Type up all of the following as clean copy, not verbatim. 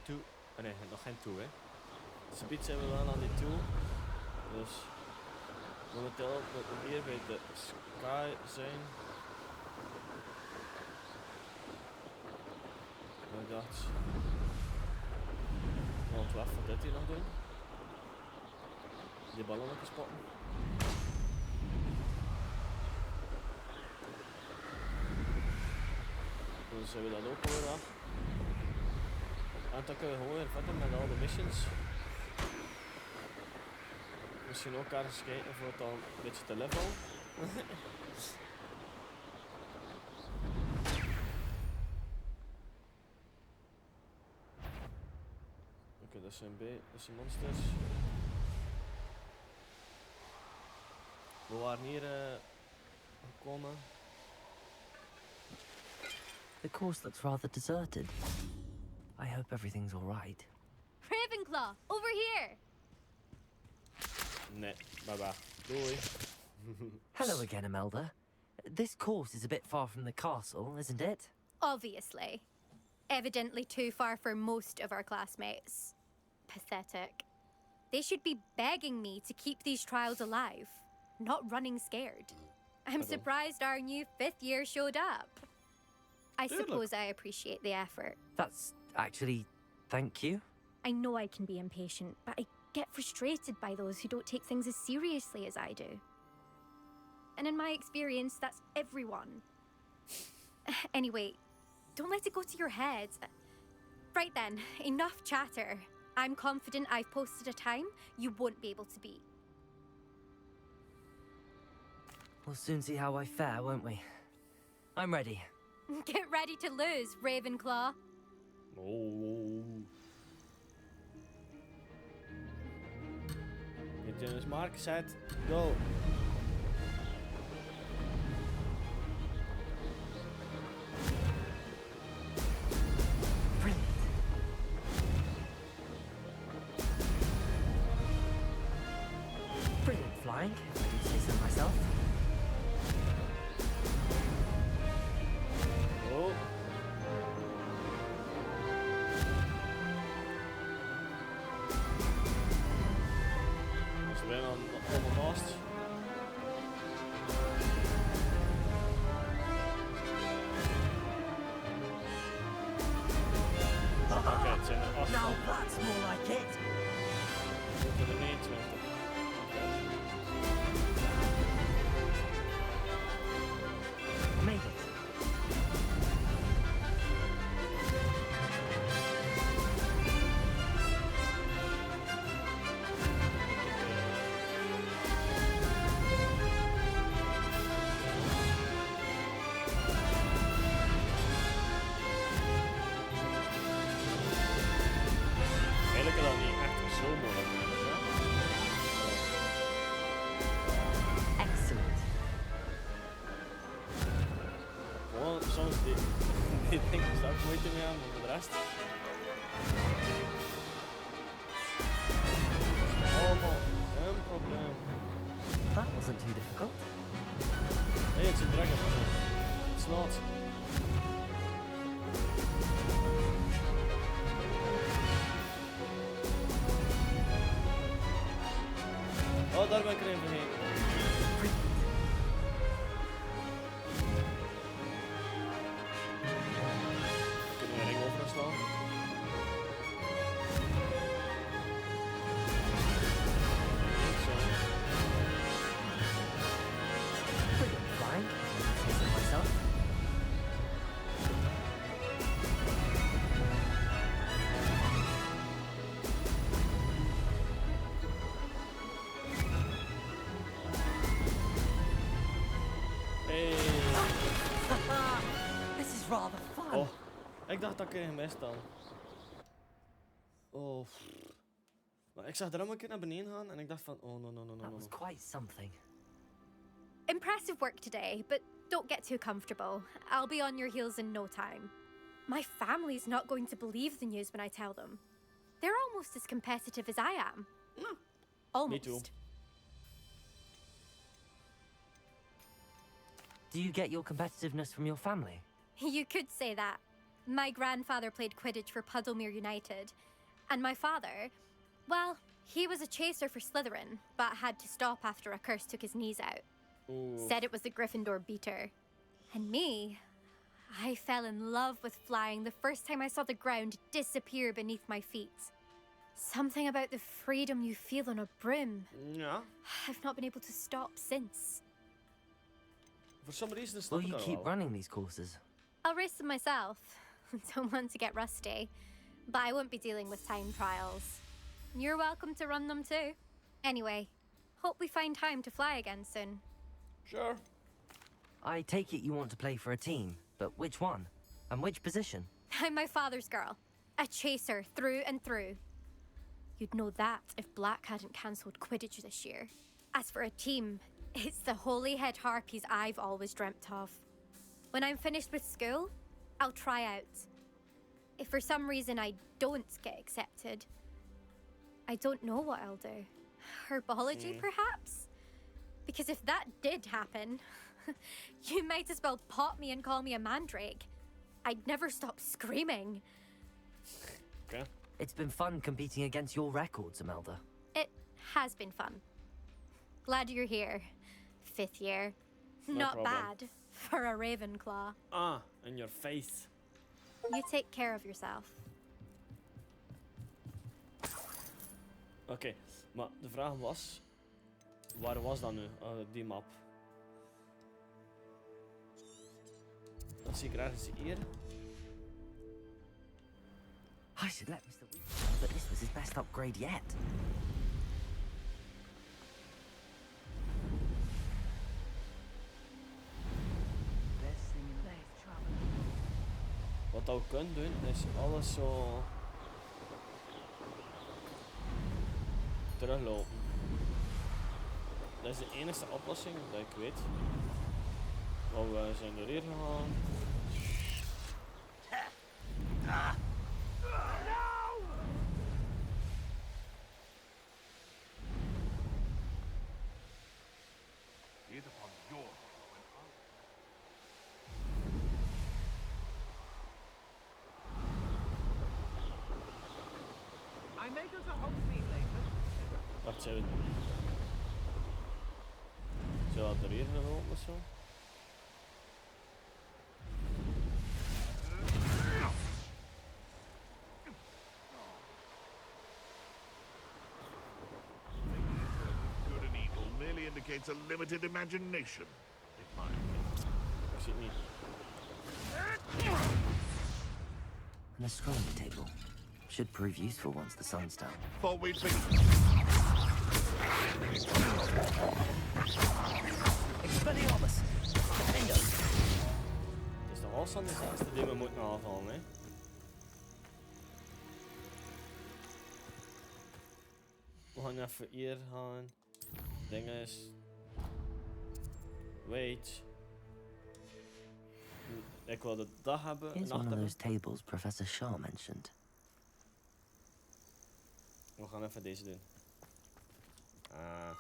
toe. Nee, nog geen toe, hè. Speed zijn we wel aan die toe. Dus momenteel moeten we hier bij de Sky zijn. Maar ik dacht, want wat voor dit hier nog doen? Die ballen nog spotten. Dus hebben we dat ook weer af. En dan kunnen we gewoon weer verder met al de missions. Misschien ook ergens kijken voor het dan een beetje te level. Oké, dat zijn monsters. We waren hier gekomen. The course looks rather deserted. I hope everything's alright. Ravenclaw, over here! Nee, bye. Doei. Hello again, Imelda. This course is a bit far from the castle, isn't it? Obviously. Evidently too far for most of our classmates. Pathetic. They should be begging me to keep these trials alive, not running scared. I'm surprised our new 5th year showed up. I suppose I appreciate the effort. That's actually... thank you. I know I can be impatient, but I get frustrated by those who don't take things as seriously as I do. And in my experience, that's everyone. Anyway, don't let it go to your head. Right then, enough chatter. I'm confident I've posted a time you won't be able to beat. We'll soon see how I fare, won't we? I'm ready. Get ready to lose, Ravenclaw. Oh. Get in his mark, set, go. Brilliant. Brilliant flying, if I do say so myself. Oh. Weer on the mast. Oké, het zijn er 8. Now that's more like it. We moeten er 29. Made it. Eigenlijk is dat niet echt zo moeilijk. Excellent. Gewoon soms die dingen daar moeite mee aan, maar voor de rest. Allemaal geen probleem. That wasn't too difficult. Hey, it's a dragon. It's not. Oh, daar ben ik er even heen. Kunnen we een ring overslaan? Brilliant flying, if I do say so myself. This is rather fun. Oh, ik dacht dat ik er gemist dan. Oh. Maar ik zag er allemaal een keer naar beneden gaan en ik dacht van, oh no. That was quite something. Impressive work today, but don't get too comfortable. I'll be on your heels in no time. My family's not going to believe the news when I tell them. They're almost as competitive as I am. Almost. Me too. Do you get your competitiveness from your family? You could say that. My grandfather played Quidditch for Puddlemere United. And my father, well, he was a chaser for Slytherin, but had to stop after a curse took his knees out. Oeh. Said it was the Gryffindor beater. And me, I fell in love with flying the first time I saw the ground disappear beneath my feet. Something about the freedom you feel on a broom. Ja, I've not been able to stop since. for some reason snap Will ik you dat keep wel. running these courses? I'll race them myself. Don't want to get rusty. But I won't be dealing with time trials. You're welcome to run them too. Anyway, hope we find time to fly again soon. Sure. I take it you want to play for a team, but which one? And which position? I'm my father's girl. A chaser through and through. You'd know that if Black hadn't cancelled Quidditch this year. As for a team, it's the Holyhead Harpies I've always dreamt of. When I'm finished with school, I'll try out. If for some reason I don't get accepted, I don't know what I'll do. Herbology, perhaps? Because if that did happen, you might as well pop me and call me a mandrake. I'd never stop screaming. Okay. It's been fun competing against your records, Imelda. It has been fun. Glad you're here. 5th year. No Not problem. bad for a Ravenclaw. Ah, in your face. You take care of yourself. Oké, maar de vraag was... Waar was dat nu, die map? Dat zie ik ergens hier. I should let Mr. Weasley know that this was his best upgrade yet. Wat we kunnen doen, is alles zo... teruglopen. Dat is de enige oplossing dat ik weet. Maar we zijn er hier gegaan. Here's upon your I may go to Hogsmeade later. Wacht, zijn we... Zijn we er hier gelopen of zo? Good and evil merely indicates a limited imagination. In my Ik zie het niet. An astronomy table. Should prove useful once the sun's down. thought we'd be... Expelliarmus! Bingo! Het is de afstand is de laatste die we moeten aanvallen, hè. We gaan even hier gaan. Ding is... Wait. Ik wilde dat hebben. Here's en one of achter... those tables Professor Shah mentioned. We gaan even deze doen. Ah.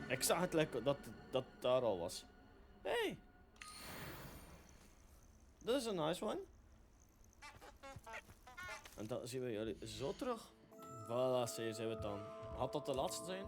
Ik zag het lekker dat dat daar al was. Hey! Dat is een nice one. En dan zien we jullie zo terug. Voilà, zijn we het dan. Had dat de laatste zijn?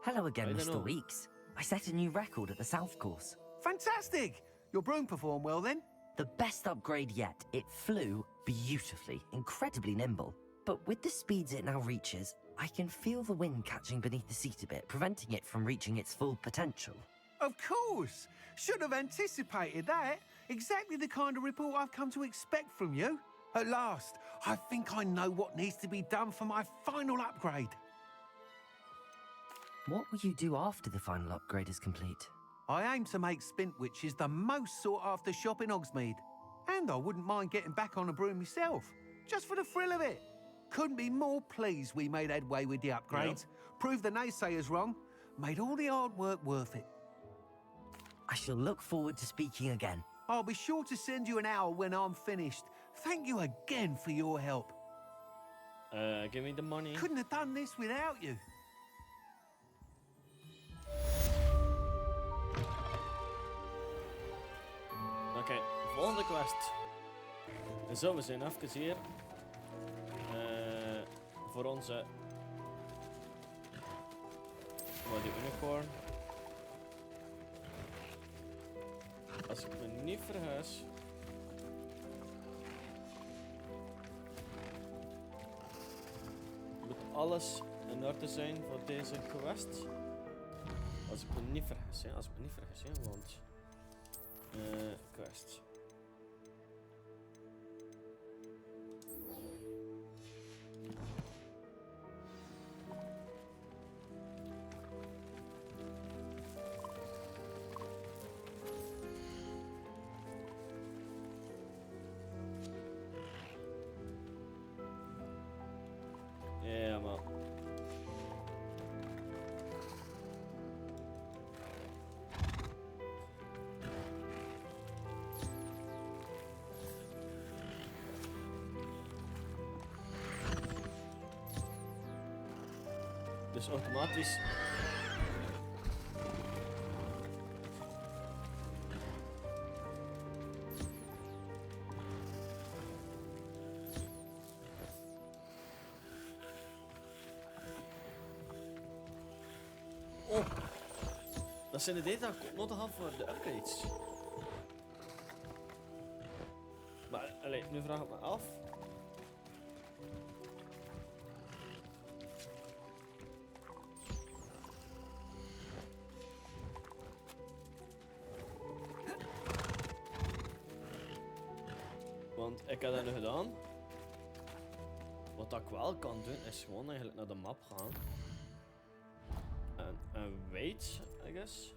Hello again, I don't Mr. know. Weeks. I set a new record at the South Course. Fantastic! Your broom performed well then? The best upgrade yet. It flew beautifully, incredibly nimble. But with the speeds it now reaches, I can feel the wind catching beneath the seat a bit, preventing it from reaching its full potential. Of course! Should have anticipated that. Exactly the kind of report I've come to expect from you. At last, I think I know what needs to be done for my final upgrade. What will you do after the final upgrade is complete? I aim to make Spintwitches the most sought after shop in Hogsmeade. And I wouldn't mind getting back on a broom myself, just for the thrill of it. Couldn't be more pleased we made headway with the upgrades. Proved the naysayers wrong. Made all the hard work worth it. I shall look forward to speaking again. I'll be sure to send you an hour when I'm finished. Thank you again for your help. Give me the money. Couldn't have done this without you. Oké, volgende quest. Zo, we zijn even hier. Voor onze... Voor die unicorn. Als ik me niet verhuis... Moet alles in orde zijn voor deze quest. Als ik me niet vergis, hè. Als ik me niet vergis, hè. Want... quest. Ja, maar... Dus automatisch... Oh! Dat zijn de data die ik nodig had voor de upgrades. Maar, allee, nu vraag ik me af. Want ik heb dat nu gedaan. Wat ik wel kan doen, is gewoon eigenlijk naar de map gaan. En wait, I guess.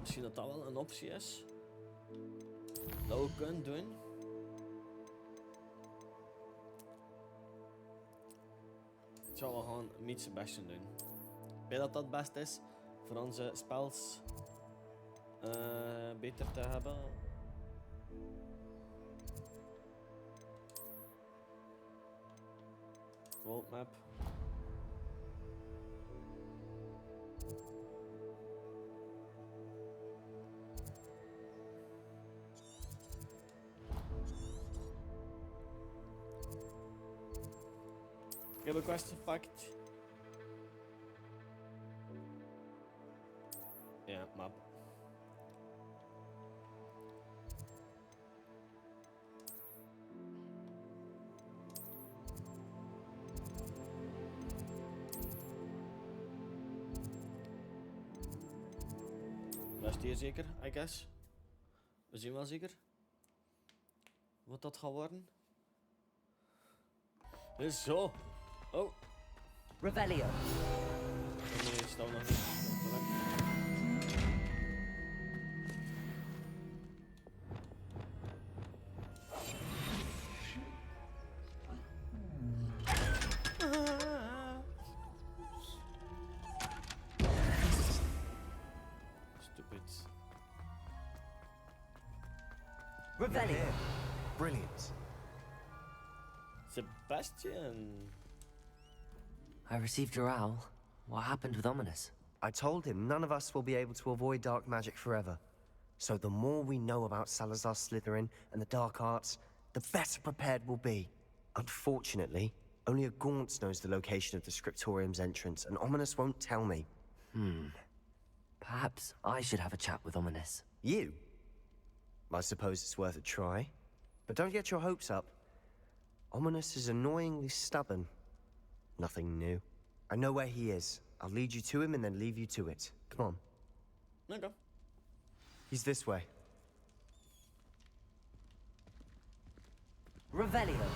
Misschien dat dat wel een optie is. Dat we kunnen doen. Ik zal wel gewoon iets zijn best doen. Ik weet dat dat het best is voor onze spels beter te hebben. World map. Ik heb een quest gepakt. Ja, map. Dat is hier zeker, I guess. We zien wel zeker wat dat gaat worden. Dus zo. Oh. Revelio. Nee, staan nog niet. Stupid. Revelio. Brilliant. Sebastian. I received your owl. What happened with Ominous? I told him none of us will be able to avoid dark magic forever. So the more we know about Salazar Slytherin and the dark arts, the better prepared we'll be. Unfortunately, only a Gaunt knows the location of the Scriptorium's entrance, and Ominous won't tell me. Perhaps I should have a chat with Ominous. You? I suppose it's worth a try. But don't get your hopes up. Ominous is annoyingly stubborn. Nothing new. I know where he is. I'll lead you to him and then leave you to it. Come on. Okay. He's this way. Revelio.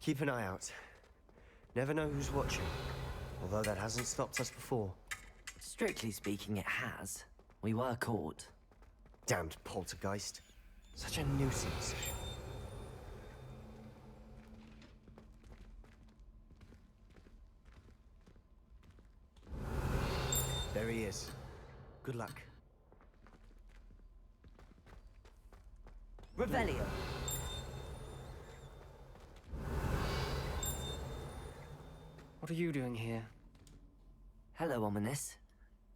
Keep an eye out. Never know who's watching. Although that hasn't stopped us before. Strictly speaking, it has. We were caught. Damned poltergeist. Such a nuisance. There he is. Good luck. Revelio. What are you doing here? Hello, ominous.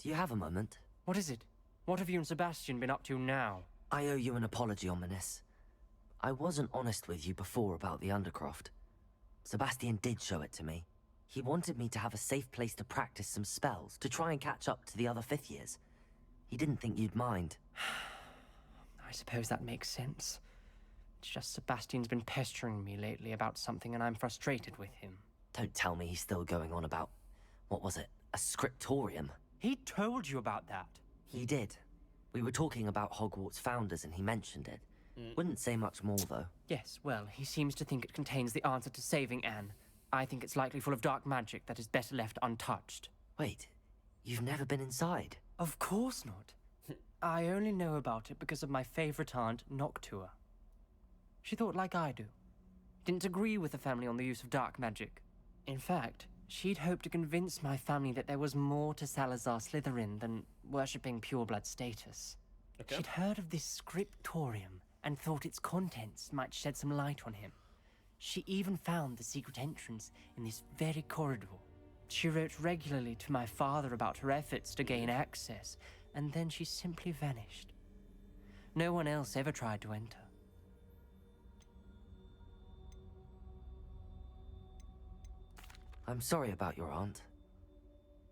Do you have a moment? What is it? What have you and Sebastian been up to now? I owe you an apology, ominous. I wasn't honest with you before about the Undercroft. Sebastian did show it to me. He wanted me to have a safe place to practice some spells, to try and catch up to the other fifth years. He didn't think you'd mind. I suppose that makes sense. It's just Sebastian's been pestering me lately about something and I'm frustrated with him. Don't tell me he's still going on about, what was it, a scriptorium? He told you about that. He did. We were talking about Hogwarts founders and he mentioned it. Wouldn't say much more, though. Yes, well, he seems to think it contains the answer to saving Anne. I think it's likely full of dark magic that is better left untouched. Wait, you've never been inside? Of course not. I only know about it because of my favorite aunt, Noctua. She thought like I do. Didn't agree with the family on the use of dark magic. In fact, she'd hoped to convince my family that there was more to Salazar Slytherin than worshipping pureblood status. Okay. She'd heard of this scriptorium and thought its contents might shed some light on him. She even found the secret entrance in this very corridor. She wrote regularly to my father about her efforts to gain access, and then she simply vanished. No one else ever tried to enter. I'm sorry about your aunt.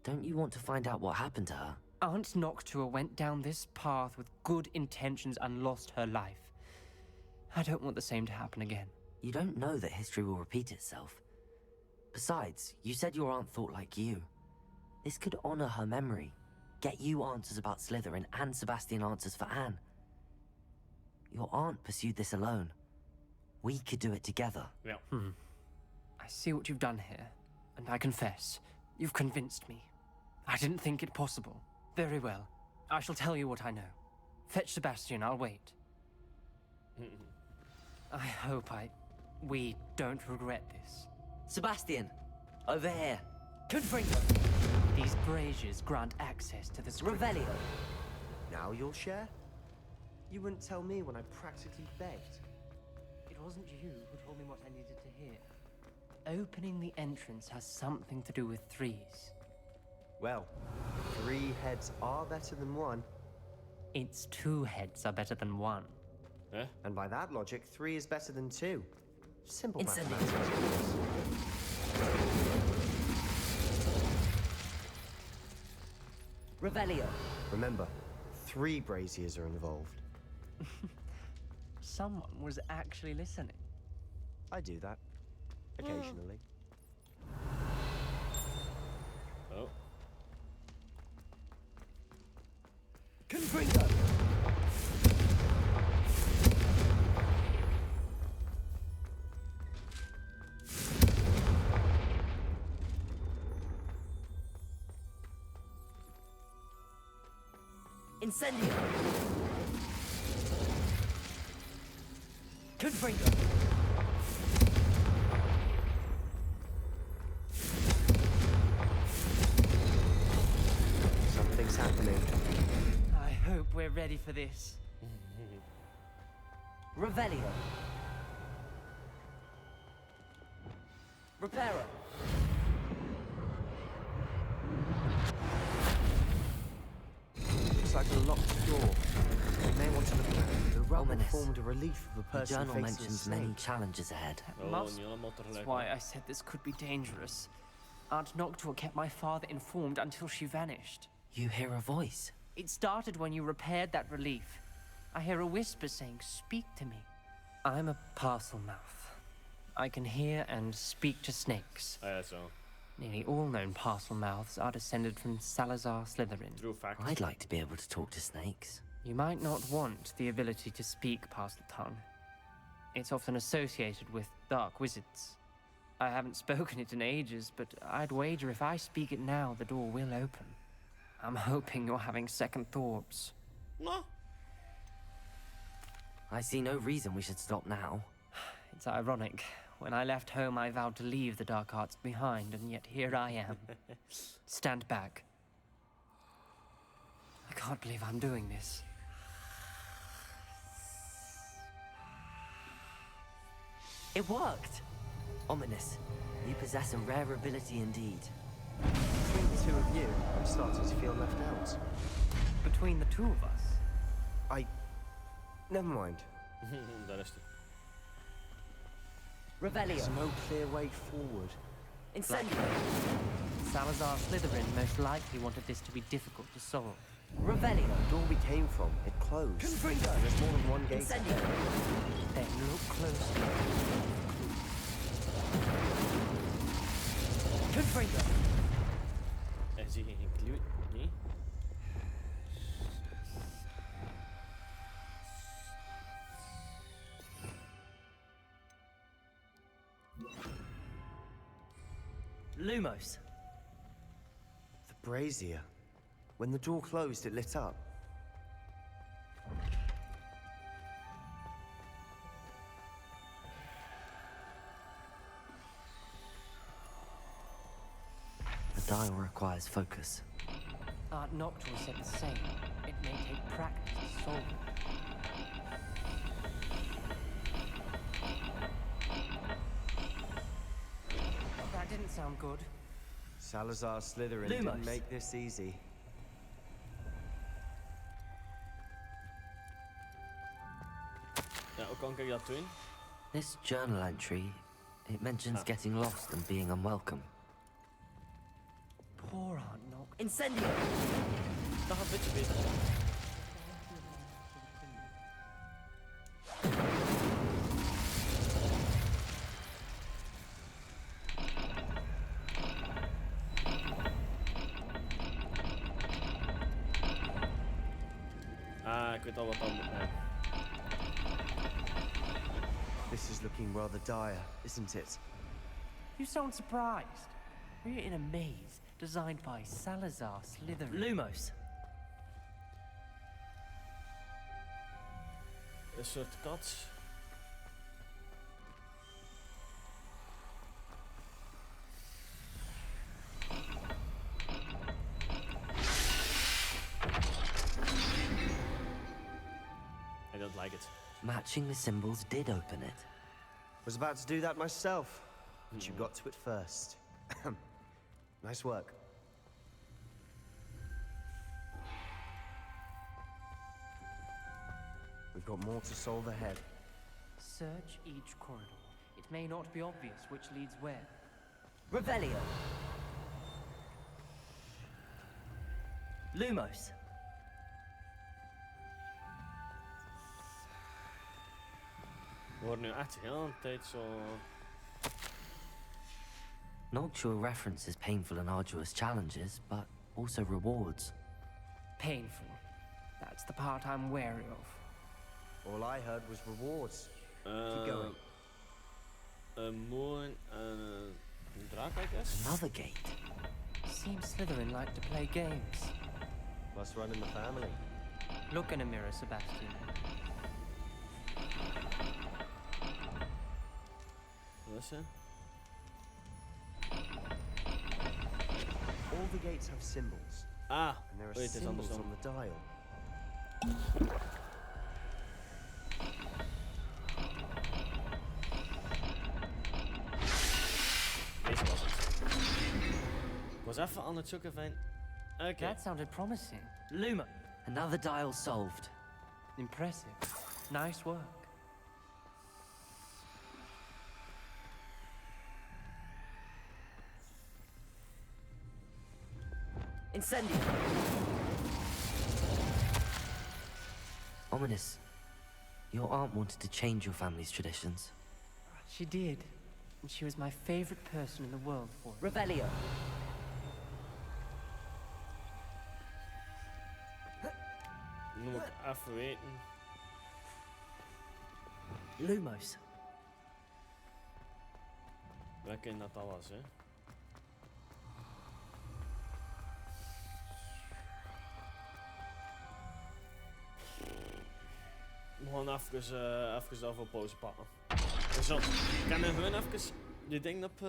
Don't you want to find out what happened to her? Aunt Noctua went down this path with good intentions and lost her life. I don't want the same to happen again. You don't know that history will repeat itself. Besides, you said your aunt thought like you. This could honor her memory, get you answers about Slytherin and Sebastian answers for Anne. Your aunt pursued this alone. We could do it together. Ja. I see what you've done here, and I confess, you've convinced me. I didn't think it possible. Very well. I shall tell you what I know. Fetch Sebastian, I'll wait. I hope we don't regret this. Sebastian, over here. Confringo. These braziers grant access to the script. Revelio. Now you'll share? You wouldn't tell me when I practically begged. It wasn't you who told me what I needed to hear. Opening the entrance has something to do with threes. Well, 3 heads are better than 1. Its 2 heads are better than 1. Hè? And by that logic, 3 is better than 2. Simple Instantly. mathematics. Revelio. Remember, 3 braziers are involved. Someone was actually listening. I do that. Occasionally. Oh. Confringo. Incendio. Confringo. Something's happening. I hope we're ready for this. Revelio. Reparo. Looks like a locked door. You may want to look around. The rubble Ominous. formed a relief of a The person journal facing a mentions snake. many challenges ahead. Oh, Must- niet allemaal That's tegelijk. why I said this could be dangerous. Aunt Noctua kept my father informed until she vanished. You hear a voice. It started when you repaired that relief. I hear a whisper saying, "Speak to me." I'm a parcel mouth. I can hear and speak to snakes. Ah ja, zo. Nearly all known parcel mouths are descended from Salazar Slytherin. True fact. I'd like to be able to talk to snakes. You might not want the ability to speak parcel tongue. It's often associated with dark wizards. I haven't spoken it in ages, but I'd wager if I speak it now, the door will open. I'm hoping you're having second thoughts. No. I see no reason we should stop now. It's ironic. When I left home, I vowed to leave the dark arts behind, and yet here I am. Stand back. I can't believe I'm doing this. It worked! Ominous. You possess a rare ability indeed. Between the two of you, I'm starting to feel left out. Between the two of us. Never mind. Daar is hij. Revelio. There's no clear way forward. Incendio. Salazar Slytherin most likely wanted this to be difficult to solve. Revelio. The door we came from, it closed. Confringo. And there's more than one gate. Incendio. Then look closely. Confringo. Is hij geen clue? Nee? Lumos. The brazier. When the door closed, it lit up. The dial requires focus. Art Nocturne said the same. It may take practice to solve it. That didn't sound good. Salazar Slytherin Lumos. didn't make this easy. Ja, hoe kan ik dat doen? This journal entry, it mentions getting lost and being unwelcome. Poor Art Nocturne. Incendio. Dat gaat een beetje beter. Ah, ik weet al wat dan moet. This is looking rather dire, isn't it? You sound surprised. We're in a maze designed by Salazar Slytherin. Lumos. Een soort kat. I don't like it. Matching the symbols did open it. Was about to do that myself, but you got to it first. Nice work. We've got more to solve ahead. Search each corridor. It may not be obvious which leads where. Revelio. Lumos. We worden nu echt heel een tijd zo... Noctual references painful and arduous challenges, but also rewards. Painful. That's the part I'm wary of. All I heard was rewards. Keep going. Een moon en een draak, I guess. Another gate. Seems Slytherin like to play games. Must run in the family. Look in a mirror, Sebastian. Listen. All the gates have symbols, Ah, and there are wait, het is symbols andersom. on the dial. Deze was het. Ik was even aan het zoeken van... Oké. That sounded promising. Luma. Another dial solved. Impressive. Nice work. Incendio. Ominous. Your aunt wanted to change your family's traditions. She did. And she was my favorite person in the world for it. Revelio. Nu moet ik even weten. Lumos. Welke in dat was, hè? We gaan even daarvoor pauze pakken. Zo, kan je gewoon even die ding op...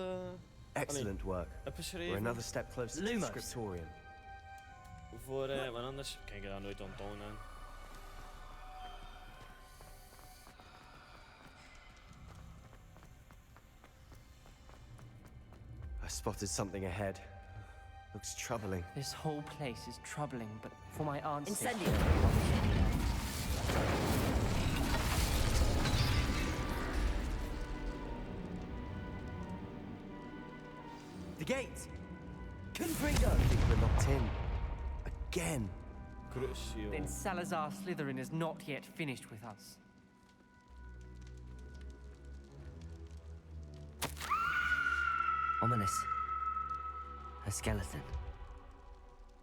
Excellent work. We're opgeschreven? another step closer to the Lumos. scriptorium. Voor, want anders kan je dat nooit onthouden. I spotted something ahead. Looks troubling. This whole place is troubling, but for my aunt's sake... Incendio. The gate! Confringo. I think we're locked in. Again. Crucial. Then Salazar Slytherin is not yet finished with us. Ominous. A skeleton.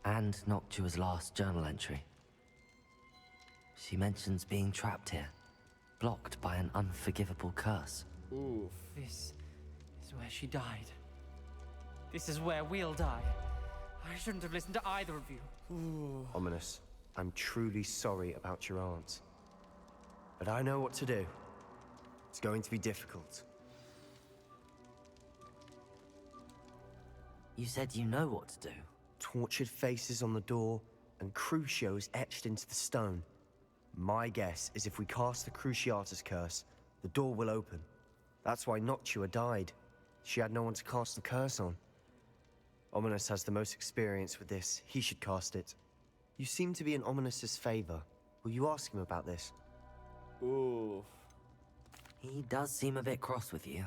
And Noctua's last journal entry. She mentions being trapped here, blocked by an unforgivable curse. Oof. This is where she died. This is where we'll die. I shouldn't have listened to either of you. Ominous, I'm truly sorry about your aunt. But I know what to do. It's going to be difficult. You said you know what to do. Tortured faces on the door and Crucios etched into the stone. My guess is if we cast the Cruciatus curse, the door will open. That's why Noctua died. She had no one to cast the curse on. Ominous has the most experience with this. He should cast it. You seem to be in Ominous's favor. Will you ask him about this? Oof. He does seem a bit cross with you.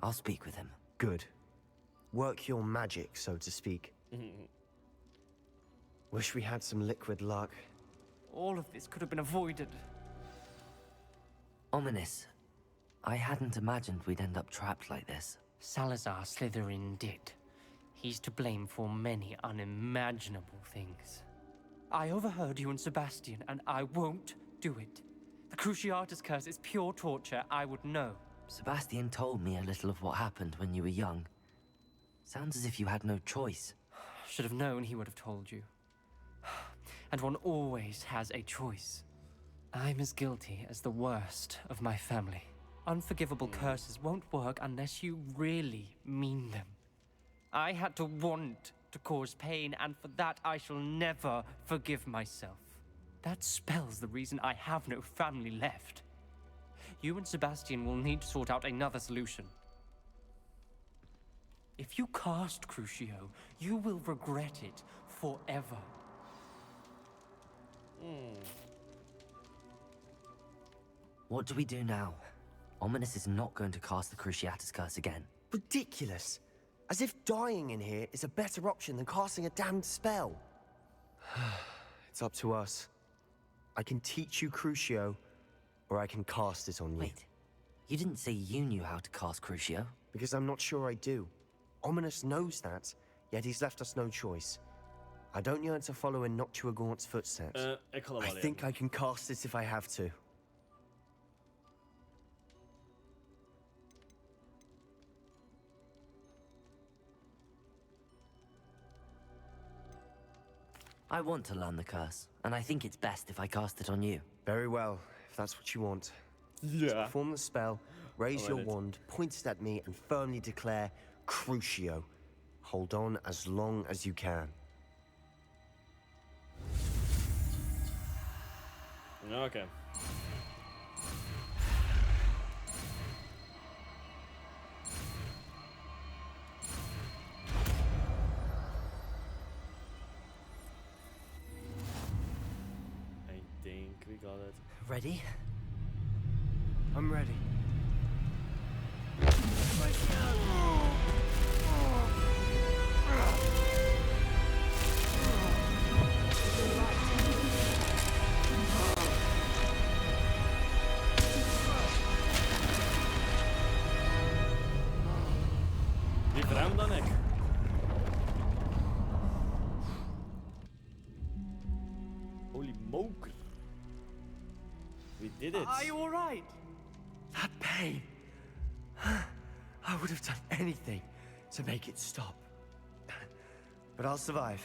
I'll speak with him. Good. Work your magic, so to speak. Wish we had some liquid luck. All of this could have been avoided. Ominous. I hadn't imagined we'd end up trapped like this. Salazar Slytherin did. He's to blame for many unimaginable things. I overheard you and Sebastian, and I won't do it. The Cruciatus curse is pure torture, I would know. Sebastian told me a little of what happened when you were young. Sounds as if you had no choice. Should have known he would have told you. And one always has a choice. I'm as guilty as the worst of my family. Unforgivable curses won't work unless you really mean them. I had to want to cause pain, and for that I shall never forgive myself. That spells the reason I have no family left. You and Sebastian will need to sort out another solution. If you cast Crucio, you will regret it forever. What do we do now? Ominous is not going to cast the Cruciatus curse again. Ridiculous. As if dying in here is a better option than casting a damned spell. It's up to us. I can teach you Crucio, or I can cast it on you. Wait, you didn't say you knew how to cast Crucio? Because I'm not sure I do. Ominous knows that, yet he's left us no choice. I don't yearn to follow in Noctua Gaunt's footsteps. Ik ga dat I wel think leren. I can cast it if I have to. I want to learn the curse, and I think it's best if I cast it on you. Very well, if that's what you want. Ja. Perform the spell, raise Oh, your wait. wand, point it at me, and firmly declare Crucio. Hold on as long as you can. Oké. I think we got it. Ready? I'm ready. Liever hem dan ik. Holy moker. We did it. Are you all right? That pain. I would have done anything to make it stop. But I'll survive.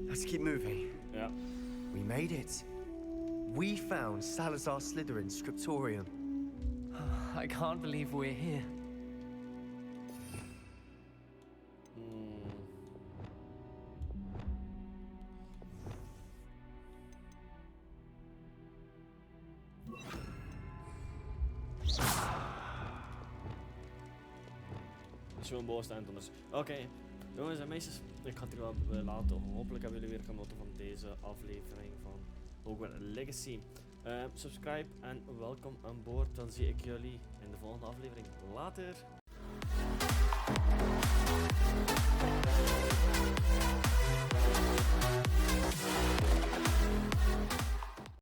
Let's keep moving. Ja. We made it. We found Salazar Slytherin's scriptorium. I can't believe we're here. Zo'n boos anders. Oké, jongens en meisjes, ik ga het hier wel laten. Hopelijk hebben jullie weer genoten van deze aflevering van Hogwarts Legacy. Subscribe en welkom aan boord. Dan zie ik jullie in de volgende aflevering. Later!